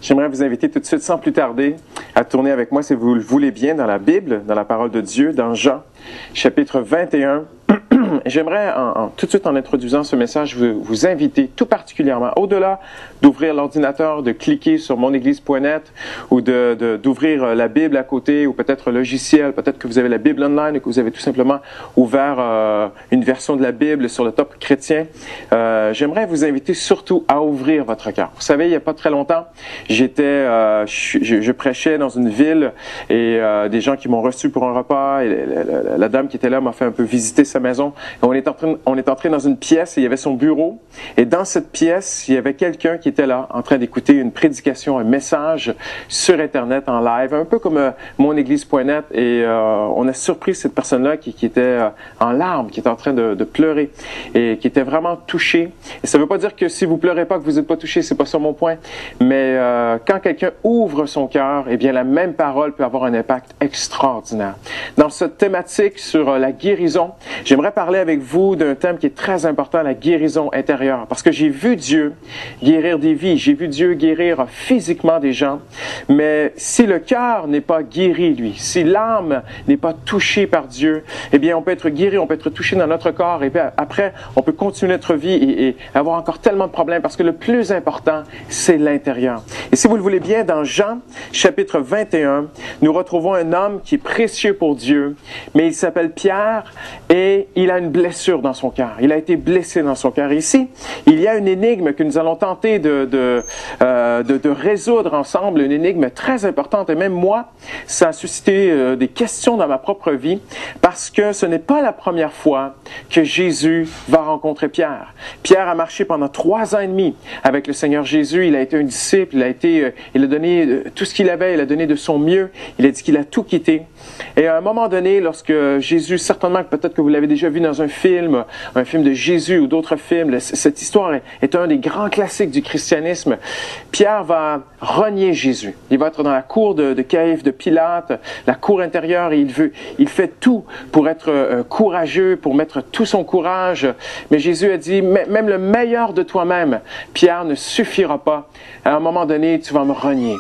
J'aimerais vous inviter tout de suite, sans plus tarder, à tourner avec moi, si vous le voulez bien, dans la Bible, dans la parole de Dieu, dans Jean, chapitre 21. J'aimerais, tout de suite en introduisant ce message, vous inviter tout particulièrement, au-delà d'ouvrir l'ordinateur, de cliquer sur monéglise.net ou d'ouvrir la Bible à côté ou peut-être le logiciel, peut-être que vous avez la Bible online ou que vous avez tout simplement ouvert une version de la Bible sur le top chrétien. J'aimerais vous inviter surtout à ouvrir votre cœur. Vous savez, il n'y a pas très longtemps, je prêchais dans une ville et des gens qui m'ont reçu pour un repas et la dame qui était là m'a fait un peu visiter sa maison. Et on est entré dans une pièce et il y avait son bureau. Et dans cette pièce, il y avait quelqu'un qui était là, en train d'écouter une prédication, un message sur Internet en live, un peu comme monéglise.net. Et on a surpris cette personne-là qui était en larmes, qui était en train de pleurer et qui était vraiment touchée. Et ça ne veut pas dire que si vous pleurez pas, que vous n'êtes pas touché, c'est pas ça mon point. Mais quand quelqu'un ouvre son cœur, eh bien la même parole peut avoir un impact extraordinaire. Dans cette thématique sur la guérison, j'aimerais parler avec vous d'un thème qui est très important, la guérison intérieure. Parce que j'ai vu Dieu guérir des vies, j'ai vu Dieu guérir physiquement des gens, mais si le cœur n'est pas guéri, lui, si l'âme n'est pas touchée par Dieu, eh bien on peut être guéri, on peut être touché dans notre corps, et puis après, on peut continuer notre vie et avoir encore tellement de problèmes, parce que le plus important, c'est l'intérieur. Et si vous le voulez bien, dans Jean, chapitre 21, nous retrouvons un homme qui est précieux pour Dieu, mais il s'appelle Pierre, et il a une blessure dans son cœur. Il a été blessé dans son cœur. Ici, il y a une énigme que nous allons tenter de résoudre ensemble, une énigme très importante. Et même moi, ça a suscité des questions dans ma propre vie, parce que ce n'est pas la première fois que Jésus va rencontrer Pierre. Pierre a marché pendant 3 ans et demi avec le Seigneur Jésus. Il a été un disciple. Il a donné tout ce qu'il avait. Il a donné de son mieux. Il a dit qu'il a tout quitté. Et à un moment donné, lorsque Jésus, certainement, peut-être que vous l'avez déjà vu dans un film de Jésus ou d'autres films, cette histoire est un des grands classiques du christianisme. Pierre va renier Jésus. Il va être dans la cour de Caïphe, de Pilate, la cour intérieure, et il fait tout pour être courageux, pour mettre tout son courage. Mais Jésus a dit, même le meilleur de toi-même, Pierre, ne suffira pas. À un moment donné, tu vas me renier.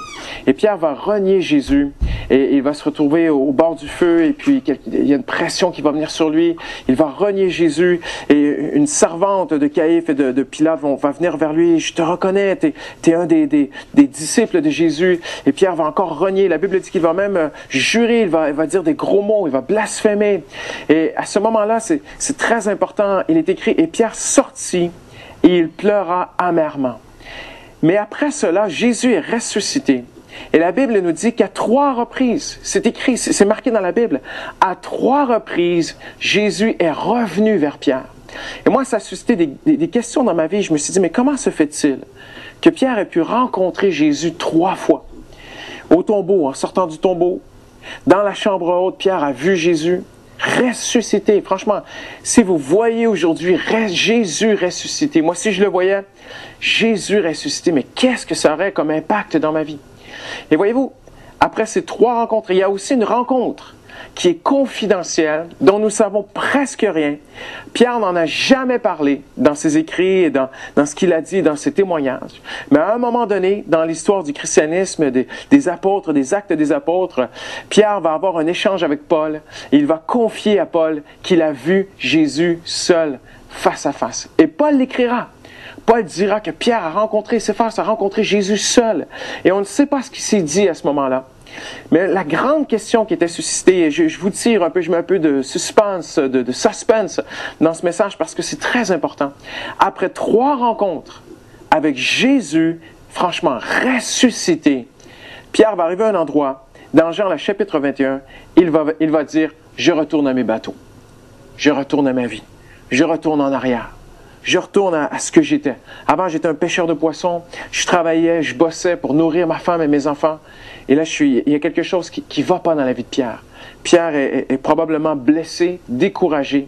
Et Pierre va renier Jésus et il va se retrouver au bord du feu, et puis il y a une pression qui va venir sur lui. Il va renier Jésus, et une servante de Caïphe et de Pilate va venir vers lui. Je te reconnais, t'es un des disciples de Jésus. Et Pierre va encore renier. La Bible dit qu'il va même jurer, il va dire des gros mots, il va blasphémer. Et à ce moment-là, c'est très important. Il est écrit, et Pierre sortit et il pleura amèrement. Mais après cela, Jésus est ressuscité. Et la Bible nous dit qu'à 3 reprises, c'est écrit, c'est marqué dans la Bible, à 3 reprises, Jésus est revenu vers Pierre. Et moi, ça a suscité des questions dans ma vie. Je me suis dit, mais comment se fait-il que Pierre ait pu rencontrer Jésus 3 fois? Au tombeau, en sortant du tombeau, dans la chambre haute, Pierre a vu Jésus ressuscité. Franchement, si vous voyez aujourd'hui Jésus ressuscité, moi, si je le voyais, Jésus ressuscité, mais qu'est-ce que ça aurait comme impact dans ma vie? Et voyez-vous, après ces 3 rencontres, il y a aussi une rencontre qui est confidentielle, dont nous savons presque rien. Pierre n'en a jamais parlé dans ses écrits et dans ce qu'il a dit, dans ses témoignages. Mais à un moment donné, dans l'histoire du christianisme, des apôtres, des actes des apôtres, Pierre va avoir un échange avec Paul, et il va confier à Paul qu'il a vu Jésus seul, face à face. Et Paul l'écrira. Paul dira que Pierre a rencontré Jésus seul. Et on ne sait pas ce qui s'est dit à ce moment-là. Mais la grande question qui était suscitée, et je vous tire un peu, je mets un peu de suspense, de suspense dans ce message, parce que c'est très important. Après 3 rencontres avec Jésus, franchement ressuscité, Pierre va arriver à un endroit, dans Jean, le chapitre 21, il va dire, je retourne à mes bateaux. Je retourne à ma vie. Je retourne en arrière. Je retourne à ce que j'étais. Avant, j'étais un pêcheur de poissons. Je travaillais, je bossais pour nourrir ma femme et mes enfants. Et là, il y a quelque chose qui ne va pas dans la vie de Pierre. Pierre est probablement blessé, découragé.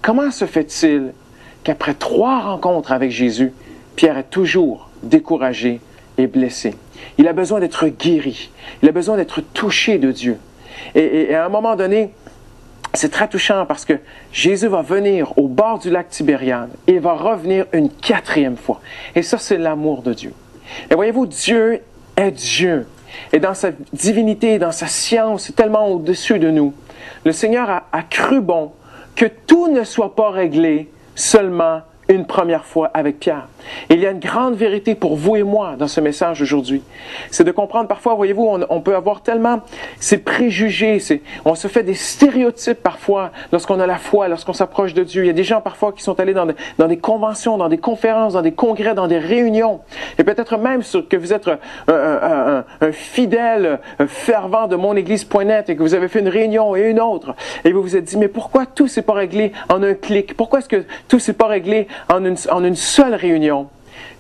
Comment se fait-il qu'après 3 rencontres avec Jésus, Pierre est toujours découragé et blessé? Il a besoin d'être guéri. Il a besoin d'être touché de Dieu. Et à un moment donné, c'est très touchant parce que Jésus va venir au bord du lac Tibériade et il va revenir une 4e fois. Et ça, c'est l'amour de Dieu. Et voyez-vous, Dieu est Dieu. Et dans sa divinité, dans sa science, tellement au-dessus de nous, le Seigneur a cru bon que tout ne soit pas réglé seulement une première fois avec Pierre. Et il y a une grande vérité pour vous et moi dans ce message aujourd'hui. C'est de comprendre, parfois, voyez-vous, on peut avoir tellement ces préjugés, on se fait des stéréotypes parfois lorsqu'on a la foi, lorsqu'on s'approche de Dieu. Il y a des gens parfois qui sont allés dans des conventions, dans des conférences, dans des congrès, dans des réunions. Et peut-être même que vous êtes un fidèle, fervent de monéglise.net et que vous avez fait une réunion et une autre. Et vous vous êtes dit, mais pourquoi tout s'est pas réglé en un clic? Pourquoi est-ce que tout s'est pas réglé en une seule réunion?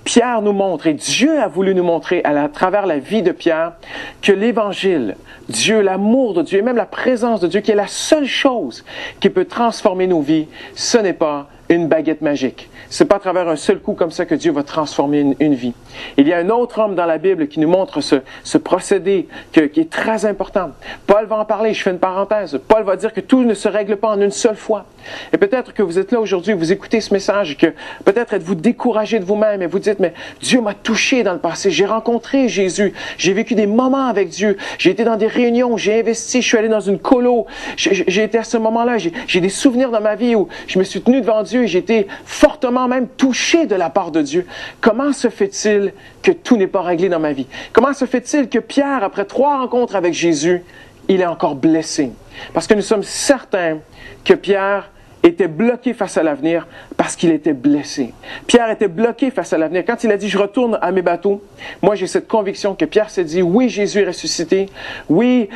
Pierre nous montre, et Dieu a voulu nous montrer à travers la vie de Pierre, que l'Évangile, Dieu, l'amour de Dieu et même la présence de Dieu, qui est la seule chose qui peut transformer nos vies, ce n'est pas une baguette magique. Ce n'est pas à travers un seul coup comme ça que Dieu va transformer une vie. Il y a un autre homme dans la Bible qui nous montre ce procédé qui est très important. Paul va en parler, je fais une parenthèse. Paul va dire que tout ne se règle pas en une seule fois. Et peut-être que vous êtes là aujourd'hui, vous écoutez ce message, et que peut-être êtes-vous découragé de vous-même et vous dites, mais Dieu m'a touché dans le passé, j'ai rencontré Jésus, j'ai vécu des moments avec Dieu, j'ai été dans des réunions, j'ai investi, je suis allé dans une colo, j'ai été à ce moment-là, j'ai des souvenirs dans ma vie où je me suis tenu devant Dieu et j'ai été fortement même touché de la part de Dieu. Comment se fait-il que tout n'est pas réglé dans ma vie? Comment se fait-il que Pierre, après 3 rencontres avec Jésus, il est encore blessé? Parce que nous sommes certains que Pierre était bloqué face à l'avenir parce qu'il était blessé. Pierre était bloqué face à l'avenir. Quand il a dit « je retourne à mes bateaux », moi j'ai cette conviction que Pierre s'est dit « oui, Jésus est ressuscité, oui,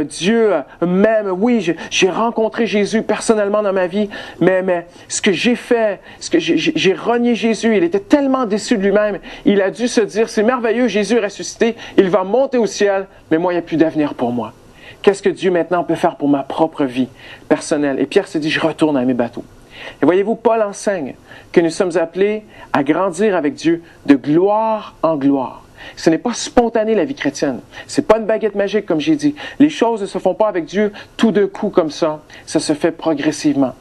Dieu m'aime, oui, j'ai rencontré Jésus personnellement dans ma vie, mais ce que j'ai fait, j'ai renié Jésus, il était tellement déçu de lui-même, il a dû se dire « c'est merveilleux, Jésus est ressuscité, il va monter au ciel, mais moi il n'y a plus d'avenir pour moi. » Qu'est-ce que Dieu maintenant peut faire pour ma propre vie personnelle? Et Pierre se dit, je retourne à mes bateaux. Et voyez-vous, Paul enseigne que nous sommes appelés à grandir avec Dieu de gloire en gloire. Ce n'est pas spontané la vie chrétienne. Ce n'est pas une baguette magique comme j'ai dit. Les choses ne se font pas avec Dieu tout d'un coup comme ça. Ça se fait progressivement.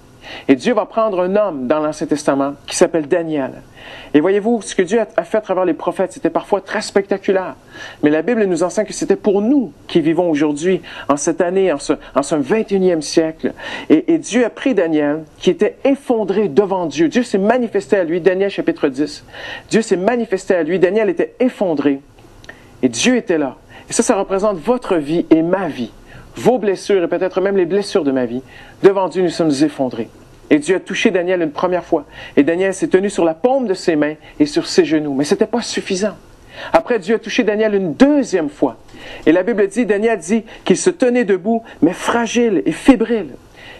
Et Dieu va prendre un homme dans l'Ancien Testament qui s'appelle Daniel. Et voyez-vous, ce que Dieu a fait à travers les prophètes, c'était parfois très spectaculaire. Mais la Bible nous enseigne que c'était pour nous qui vivons aujourd'hui, en cette année, en ce 21e siècle. Et Dieu a pris Daniel, qui était effondré devant Dieu. Dieu s'est manifesté à lui, Daniel chapitre 10. Dieu s'est manifesté à lui, Daniel était effondré. Et Dieu était là. Et ça représente votre vie et ma vie. Vos blessures et peut-être même les blessures de ma vie. Devant Dieu, nous sommes effondrés. Et Dieu a touché Daniel une première fois. Et Daniel s'est tenu sur la paume de ses mains et sur ses genoux. Mais ce n'était pas suffisant. Après, Dieu a touché Daniel une deuxième fois. Et la Bible dit, Daniel dit qu'il se tenait debout, mais fragile et fébrile.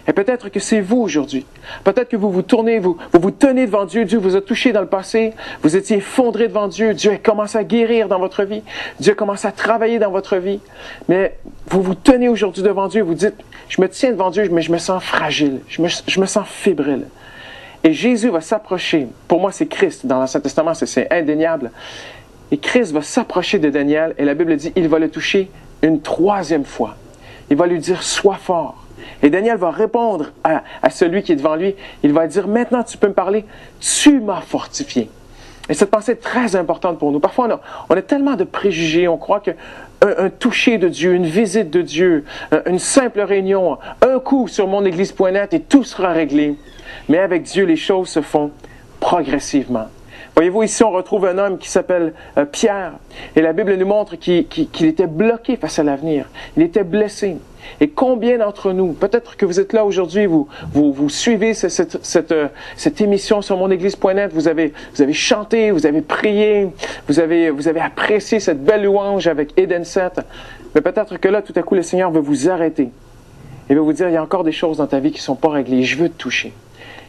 Et peut-être que c'est vous aujourd'hui. Peut-être que vous vous tenez devant Dieu. Dieu vous a touché dans le passé. Vous étiez effondré devant Dieu. Dieu a commencé à guérir dans votre vie. Dieu a commencé à travailler dans votre vie. Mais vous vous tenez aujourd'hui devant Dieu et vous dites, je me tiens devant Dieu, mais je me sens fragile. Je me sens fébrile. Et Jésus va s'approcher. Pour moi, c'est Christ. Dans l'Ancien Testament, c'est indéniable. Et Christ va s'approcher de Daniel. Et la Bible dit, il va le toucher une troisième fois. Il va lui dire, sois fort. Et Daniel va répondre à celui qui est devant lui. Il va dire, maintenant tu peux me parler, tu m'as fortifié. Et cette pensée est très importante pour nous. Parfois, on a tellement de préjugés, on croit qu'un toucher de Dieu, une visite de Dieu, une simple réunion, un coup sur monéglise.net et tout sera réglé. Mais avec Dieu, les choses se font progressivement. Voyez-vous, ici, on retrouve un homme qui s'appelle Pierre. Et la Bible nous montre qu'il était bloqué face à l'avenir. Il était blessé. Et combien d'entre nous, peut-être que vous êtes là aujourd'hui, vous suivez cette émission sur monéglise.net, vous avez chanté, vous avez prié, vous avez apprécié cette belle louange avec Eden 7. Mais peut-être que là, tout à coup, le Seigneur veut vous arrêter. Il veut vous dire, il y a encore des choses dans ta vie qui ne sont pas réglées. Je veux te toucher.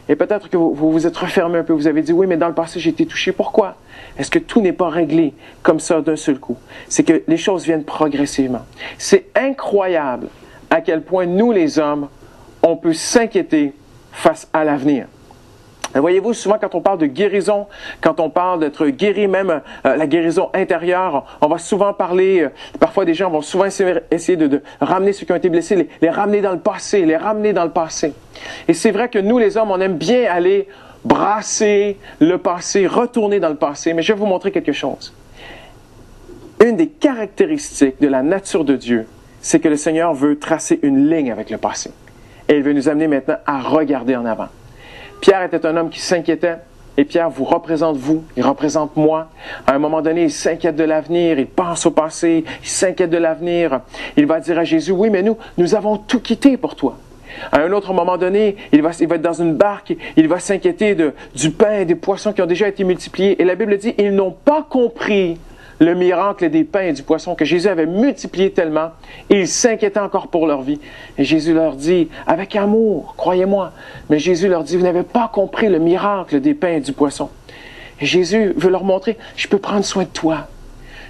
Et peut-être que vous vous êtes refermé un peu, vous avez dit, oui, mais dans le passé, j'ai été touché. Pourquoi? Est-ce que tout n'est pas réglé comme ça d'un seul coup? C'est que les choses viennent progressivement. C'est incroyable à quel point nous, les hommes, on peut s'inquiéter face à l'avenir. Voyez-vous, souvent quand on parle de guérison, quand on parle d'être guéri, même la guérison intérieure, on va souvent parler, parfois des gens vont souvent essayer de ramener ceux qui ont été blessés, les ramener dans le passé, les ramener dans le passé. Et c'est vrai que nous, les hommes, on aime bien aller brasser le passé, retourner dans le passé, mais je vais vous montrer quelque chose. Une des caractéristiques de la nature de Dieu, c'est que le Seigneur veut tracer une ligne avec le passé. Et il veut nous amener maintenant à regarder en avant. Pierre était un homme qui s'inquiétait. Et Pierre vous représente vous, il représente moi. À un moment donné, il s'inquiète de l'avenir, il pense au passé, il s'inquiète de l'avenir. Il va dire à Jésus, oui, mais nous avons tout quitté pour toi. À un autre moment donné, il va être dans une barque, il va s'inquiéter du pain et des poissons qui ont déjà été multipliés. Et la Bible dit, ils n'ont pas compris le miracle des pains et du poisson que Jésus avait multiplié tellement, et ils s'inquiétaient encore pour leur vie. Et Jésus leur dit, avec amour, croyez-moi, mais Jésus leur dit, vous n'avez pas compris le miracle des pains et du poisson. Et Jésus veut leur montrer, je peux prendre soin de toi.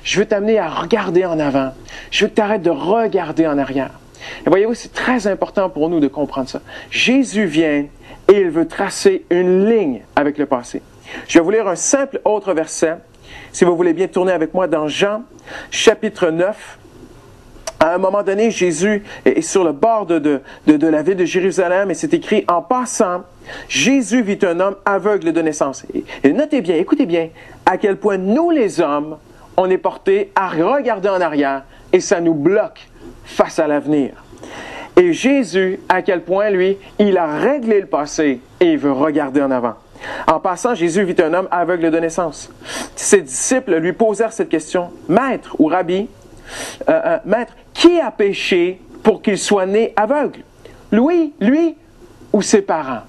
Je veux t'amener à regarder en avant. Je veux que tu arrêtes de regarder en arrière. Et voyez-vous, c'est très important pour nous de comprendre ça. Jésus vient et il veut tracer une ligne avec le passé. Je vais vous lire un simple autre verset. Si vous voulez bien tourner avec moi dans Jean, chapitre 9. À un moment donné, Jésus est sur le bord de la ville de Jérusalem et c'est écrit, en passant, Jésus vit un homme aveugle de naissance. Et notez bien, écoutez bien, à quel point nous les hommes, on est portés à regarder en arrière et ça nous bloque face à l'avenir. Et Jésus, à quel point, lui, il a réglé le passé et il veut regarder en avant. En passant, Jésus vit un homme aveugle de naissance. Ses disciples lui posèrent cette question, Maître ou Rabbi, Maître, qui a péché pour qu'il soit né aveugle? Lui ou ses parents?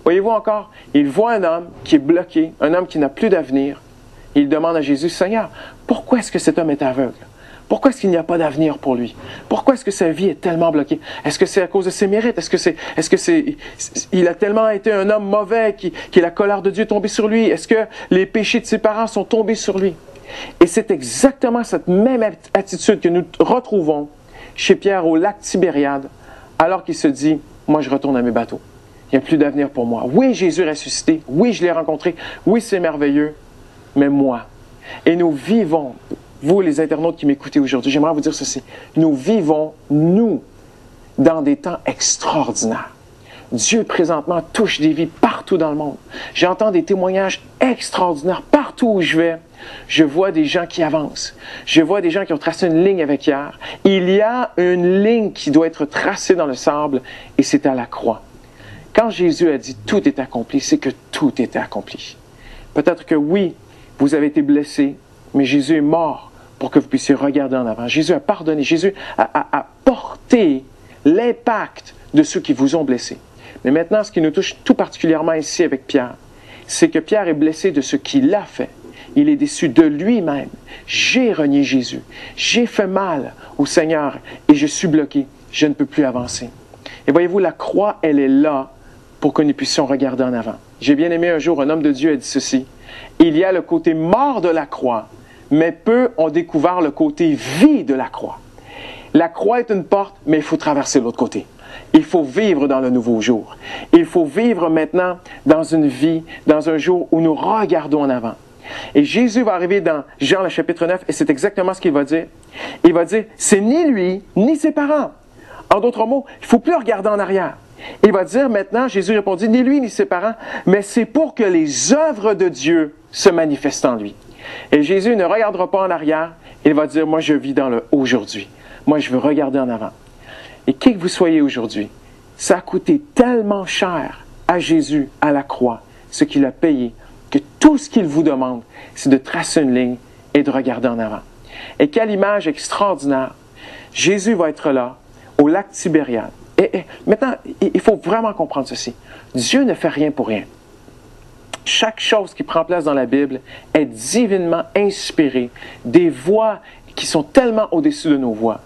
Voyez-vous encore, il voit un homme qui est bloqué, un homme qui n'a plus d'avenir. Il demande à Jésus, Seigneur, pourquoi est-ce que cet homme est aveugle? Pourquoi est-ce qu'il n'y a pas d'avenir pour lui? Pourquoi est-ce que sa vie est tellement bloquée? Est-ce que c'est à cause de ses mérites? Il a tellement été un homme mauvais que la colère de Dieu est tombée sur lui? Est-ce que les péchés de ses parents sont tombés sur lui? Et c'est exactement cette même attitude que nous retrouvons chez Pierre au lac Tibériade, alors qu'il se dit, moi je retourne à mes bateaux. Il n'y a plus d'avenir pour moi. Oui, Jésus est ressuscité. Oui, je l'ai rencontré. Oui, c'est merveilleux. Mais moi. Et nous vivons, vous les internautes qui m'écoutez aujourd'hui, j'aimerais vous dire ceci. Nous vivons, nous, dans des temps extraordinaires. Dieu, présentement, touche des vies partout dans le monde. J'entends des témoignages extraordinaires partout où je vais. Je vois des gens qui avancent. Je vois des gens qui ont tracé une ligne avec hier. Il y a une ligne qui doit être tracée dans le sable et c'est à la croix. Quand Jésus a dit « tout est accompli », c'est que tout était accompli. Peut-être que oui, vous avez été blessé, mais Jésus est mort pour que vous puissiez regarder en avant. Jésus a pardonné. Jésus a porté l'impact de ceux qui vous ont blessés. Mais maintenant, ce qui nous touche tout particulièrement ici avec Pierre, c'est que Pierre est blessé de ce qu'il a fait. Il est déçu de lui-même. J'ai renié Jésus. J'ai fait mal au Seigneur et je suis bloqué. Je ne peux plus avancer. Et voyez-vous, la croix, elle est là pour que nous puissions regarder en avant. J'ai bien aimé un jour, un homme de Dieu a dit ceci. Il y a le côté mort de la croix, mais peu ont découvert le côté vie de la croix. La croix est une porte, mais il faut traverser l'autre côté. Il faut vivre dans le nouveau jour. Il faut vivre maintenant dans une vie, dans un jour où nous regardons en avant. Et Jésus va arriver dans Jean, le chapitre 9, et c'est exactement ce qu'il va dire. Il va dire, c'est ni lui, ni ses parents. En d'autres mots, il ne faut plus regarder en arrière. Il va dire maintenant, Jésus répondit, ni lui, ni ses parents, mais c'est pour que les œuvres de Dieu se manifestent en lui. Et Jésus ne regardera pas en arrière, il va dire, moi je vis dans le aujourd'hui. Moi je veux regarder en avant. Et qui que vous soyez aujourd'hui, ça a coûté tellement cher à Jésus, à la croix, ce qu'il a payé, que tout ce qu'il vous demande, c'est de tracer une ligne et de regarder en avant. Et quelle image extraordinaire! Jésus va être là, au lac Tibériade. Et maintenant, il faut vraiment comprendre ceci. Dieu ne fait rien pour rien. Chaque chose qui prend place dans la Bible est divinement inspirée, des voix qui sont tellement au-dessus de nos voix.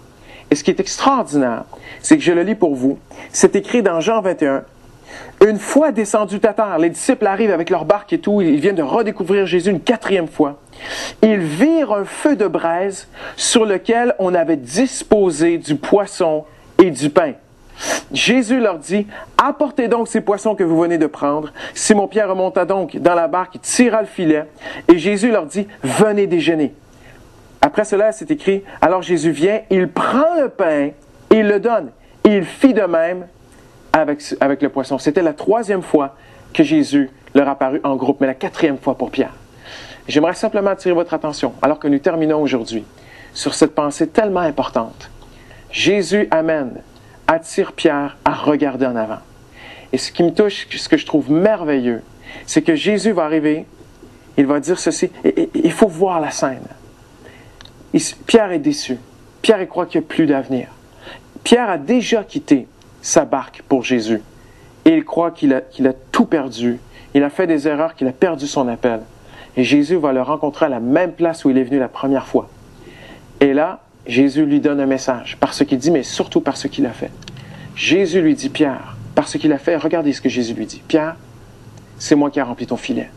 Et ce qui est extraordinaire, c'est que je le lis pour vous. C'est écrit dans Jean 21. Une fois descendus à terre, les disciples arrivent avec leur barque et tout, ils viennent de redécouvrir Jésus une 4e fois. Ils virent un feu de braise sur lequel on avait disposé du poisson et du pain. Jésus leur dit, apportez donc ces poissons que vous venez de prendre. Simon-Pierre remonta donc dans la barque, il tira le filet, et Jésus leur dit, venez déjeuner. Après cela, c'est écrit, alors Jésus vient, il prend le pain, et il le donne. Et il fit de même avec le poisson. C'était la 3e fois que Jésus leur apparut en groupe, mais la 4e fois pour Pierre. J'aimerais simplement attirer votre attention, alors que nous terminons aujourd'hui, sur cette pensée tellement importante. Jésus attire Pierre à regarder en avant. Et ce qui me touche, ce que je trouve merveilleux, c'est que Jésus va arriver, il va dire ceci, et il faut voir la scène. Pierre est déçu. Pierre croit qu'il n'y a plus d'avenir. Pierre a déjà quitté sa barque pour Jésus. Et il croit qu'il a tout perdu. Il a fait des erreurs, qu'il a perdu son appel. Et Jésus va le rencontrer à la même place où il est venu la première fois. Et là, Jésus lui donne un message, par ce qu'il dit, mais surtout par ce qu'il a fait. Jésus lui dit, Pierre, par ce qu'il a fait, regardez ce que Jésus lui dit. Pierre, c'est moi qui ai rempli ton filet.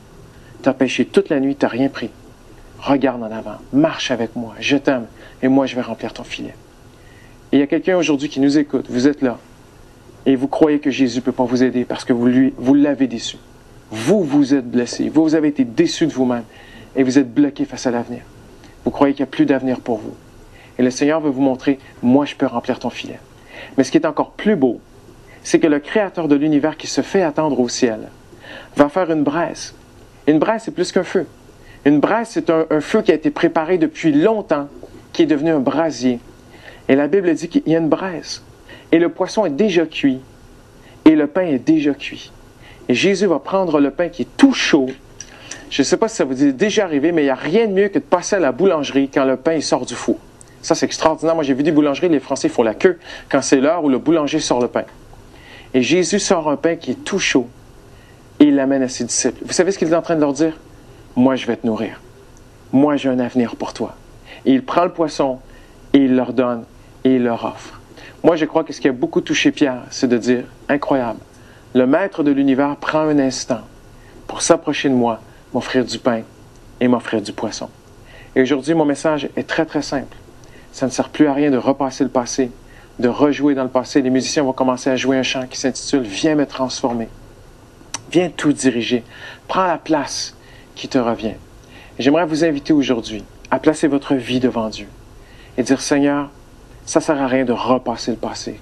Tu as pêché toute la nuit, tu n'as rien pris. Regarde en avant, marche avec moi, je t'aime, et moi je vais remplir ton filet. Et il y a quelqu'un aujourd'hui qui nous écoute, vous êtes là, et vous croyez que Jésus ne peut pas vous aider parce que vous l'avez déçu. Vous êtes blessé, vous avez été déçu de vous-même, et vous êtes bloqué face à l'avenir. Vous croyez qu'il n'y a plus d'avenir pour vous. Et le Seigneur veut vous montrer, moi je peux remplir ton filet. Mais ce qui est encore plus beau, c'est que le Créateur de l'univers qui se fait attendre au ciel va faire une braise. Une braise, c'est plus qu'un feu. Une braise, c'est un feu qui a été préparé depuis longtemps, qui est devenu un brasier. Et la Bible dit qu'il y a une braise. Et le poisson est déjà cuit. Et le pain est déjà cuit. Et Jésus va prendre le pain qui est tout chaud. Je ne sais pas si ça vous est déjà arrivé, mais il n'y a rien de mieux que de passer à la boulangerie quand le pain il sort du four. Ça, c'est extraordinaire. Moi, j'ai vu des boulangeries, les Français font la queue quand c'est l'heure où le boulanger sort le pain. Et Jésus sort un pain qui est tout chaud et il l'amène à ses disciples. Vous savez ce qu'il est en train de leur dire? Moi, je vais te nourrir. Moi, j'ai un avenir pour toi. Et il prend le poisson et il leur donne et il leur offre. Moi, je crois que ce qui a beaucoup touché Pierre, c'est de dire, incroyable, le maître de l'univers prend un instant pour s'approcher de moi, m'offrir du pain et m'offrir du poisson. Et aujourd'hui, mon message est très, très simple. Ça ne sert plus à rien de repasser le passé, de rejouer dans le passé. Les musiciens vont commencer à jouer un chant qui s'intitule « Viens me transformer ». Viens tout diriger. Prends la place qui te revient. Et j'aimerais vous inviter aujourd'hui à placer votre vie devant Dieu et dire « Seigneur, ça ne sert à rien de repasser le passé.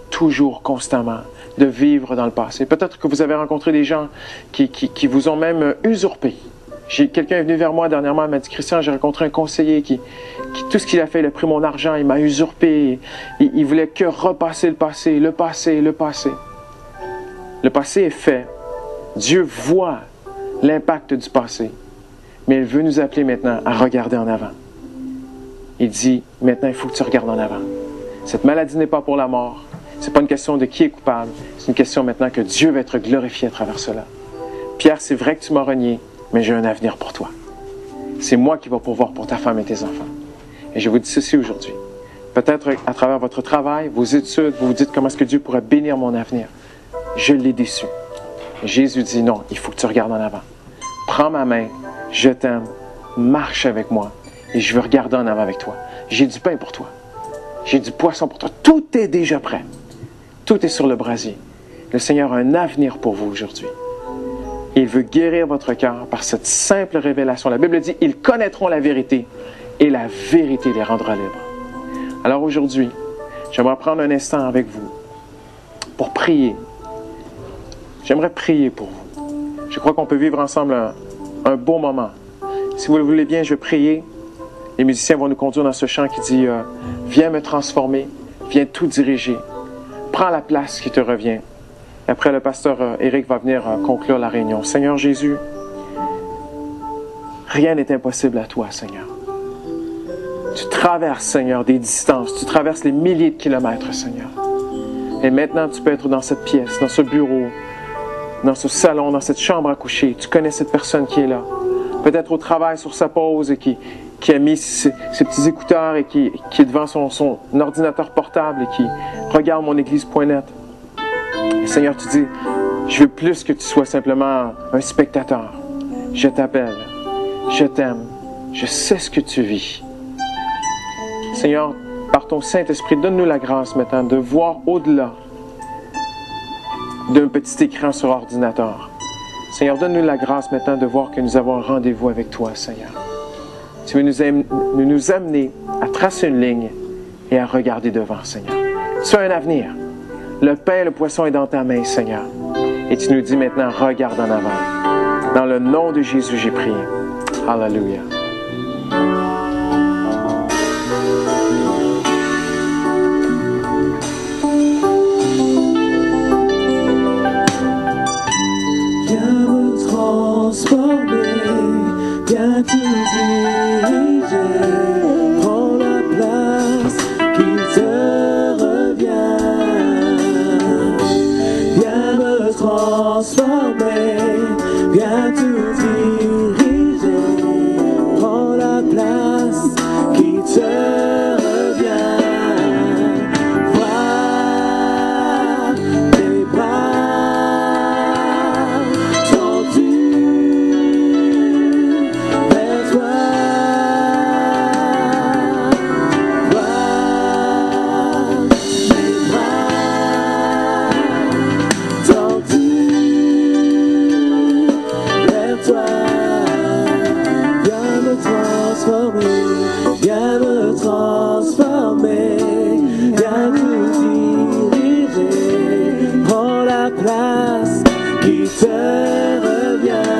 Toujours, constamment, de vivre dans le passé. » Peut-être que vous avez rencontré des gens qui vous ont même usurpé. Quelqu'un est venu vers moi dernièrement, il m'a dit « Christian, j'ai rencontré un conseiller qui tout ce qu'il a fait, il a pris mon argent, il m'a usurpé. Il voulait que repasser le passé, le passé, le passé. » Le passé est fait. Dieu voit l'impact du passé. Mais il veut nous appeler maintenant à regarder en avant. Il dit, maintenant, il faut que tu regardes en avant. Cette maladie n'est pas pour la mort. Ce n'est pas une question de qui est coupable. C'est une question maintenant que Dieu va être glorifié à travers cela. Pierre, c'est vrai que tu m'as renié, mais j'ai un avenir pour toi. C'est moi qui vais pourvoir pour ta femme et tes enfants. Et je vous dis ceci aujourd'hui. Peut-être à travers votre travail, vos études, vous vous dites comment est-ce que Dieu pourrait bénir mon avenir. Je l'ai déçu. Jésus dit non, il faut que tu regardes en avant. Prends ma main, je t'aime, marche avec moi et je veux regarder en avant avec toi. J'ai du pain pour toi. J'ai du poisson pour toi. Tout est déjà prêt. Tout est sur le brasier. Le Seigneur a un avenir pour vous aujourd'hui. Il veut guérir votre cœur par cette simple révélation. La Bible dit, ils connaîtront la vérité et la vérité les rendra libres. Alors aujourd'hui, j'aimerais prendre un instant avec vous pour prier. J'aimerais prier pour vous. Je crois qu'on peut vivre ensemble un beau moment. Si vous le voulez bien, je vais prier. Les musiciens vont nous conduire dans ce chant qui dit « Viens me transformer, viens tout diriger. Prends la place qui te revient. » Après, le pasteur Éric va venir conclure la réunion. Seigneur Jésus, rien n'est impossible à toi, Seigneur. Tu traverses, Seigneur, des distances. Tu traverses les milliers de kilomètres, Seigneur. Et maintenant, tu peux être dans cette pièce, dans ce bureau, dans ce salon, dans cette chambre à coucher. Tu connais cette personne qui est là. Peut-être au travail, sur sa pause, et qui a mis ses petits écouteurs et qui est devant son ordinateur portable et qui regarde monéglise.net. Seigneur, tu dis, je veux plus que tu sois simplement un spectateur. Je t'appelle, je t'aime, je sais ce que tu vis. Seigneur, par ton Saint-Esprit, donne-nous la grâce maintenant de voir au-delà d'un petit écran sur ordinateur. Seigneur, donne-nous la grâce maintenant de voir que nous avons un rendez-vous avec toi, Seigneur. Tu veux nous amener à tracer une ligne et à regarder devant, Seigneur. Tu as un avenir. Le pain et le poisson est dans ta main, Seigneur. Et tu nous dis maintenant, regarde en avant. Dans le nom de Jésus, j'ai prié. Alléluia. te revient.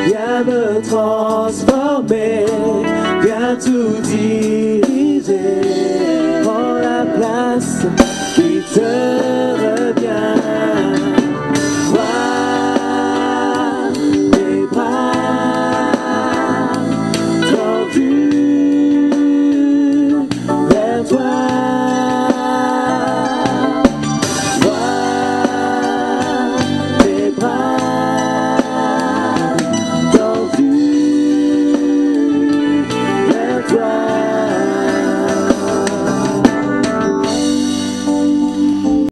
Viens me transformer, viens tout diriger. Prends la place qui te revient.